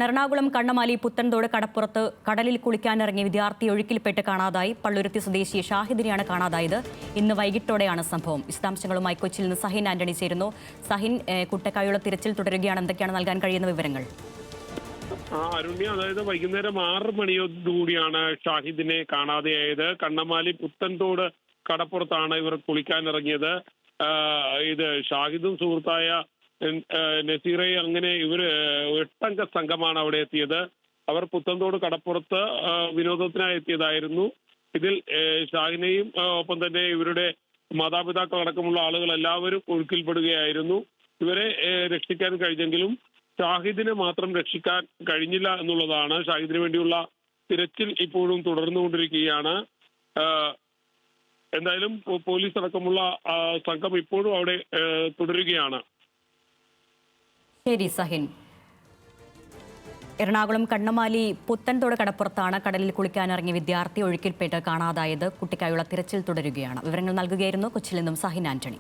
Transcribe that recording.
എറണാകുളം കണ്ണമാലി പുത്തൻതോട് കടപ്പുറത്ത് കടലിൽ കുളിക്കാനിറങ്ങിയ വിദ്യാർത്ഥി ഒഴുക്കിൽപ്പെട്ട് കാണാതായി. പള്ളുരുത്തി സ്വദേശി ഷാഹിദിനെയാണ് കാണാതായത്. ഇന്ന് വൈകിട്ടോടെയാണ് സംഭവം. വിശദാംശങ്ങളുമായി കൊച്ചിയിൽ നിന്ന് സഹിൻ ആന്റണി ചേരുന്നു. സഹിൻ, കുട്ടക്കായുള്ള തിരച്ചിൽ തുടരുകയാണ്. എന്തൊക്കെയാണ് നൽകാൻ കഴിയുന്ന വിവരങ്ങൾ? അരുണ്യ, അതായത് വൈകുന്നേരം 6 മണിയോടുകൂടിയാണ് ഷാഹിദിനെ കാണാതെയായത്. കണ്ണമാലി പുത്തൻതോട് കടപ്പുറത്താണ് ഇവർ കുളിക്കാനിറങ്ങിയത്. ഇത് ഷാഹിദും സുഹൃത്തായ നസീറെ അങ്ങനെ ഇവര് 8 അംഗ സംഘമാണ് അവിടെ എത്തിയത്. അവർ പുത്തൻതോട് കടപ്പുറത്ത് വിനോദത്തിനായി എത്തിയതായിരുന്നു. ഇതിൽ ഷാഹിനെയും ഒപ്പം തന്നെ ഇവരുടെ മാതാപിതാക്കൾ അടക്കമുള്ള ആളുകൾ എല്ലാവരും ഒഴുക്കിൽപ്പെടുകയായിരുന്നു. ഇവരെ രക്ഷിക്കാൻ കഴിഞ്ഞെങ്കിലും ഷാഹിദിനെ മാത്രം രക്ഷിക്കാൻ കഴിഞ്ഞില്ല എന്നുള്ളതാണ്. ഷാഹിദിന് വേണ്ടിയുള്ള തിരച്ചിൽ ഇപ്പോഴും തുടർന്നുകൊണ്ടിരിക്കുകയാണ്. എന്തായാലും പോലീസ് അടക്കമുള്ള സംഘം ഇപ്പോഴും അവിടെ തുടരുകയാണ്. ശരി സഹിൻ. എറണാകുളം കണ്ണമാലി പുത്തൻതോട് കടപ്പുറത്താണ് കടലിൽ കുളിക്കാനിറങ്ങിയ വിദ്യാർത്ഥി ഒഴുക്കിൽപ്പെട്ട് കാണാതായത്. കുട്ടിക്കായുള്ള തിരച്ചിൽ തുടരുകയാണ്. വിവരങ്ങൾ നൽകുകയായിരുന്നു കൊച്ചിയിൽ നിന്നും സഹിൻ ആന്റണി.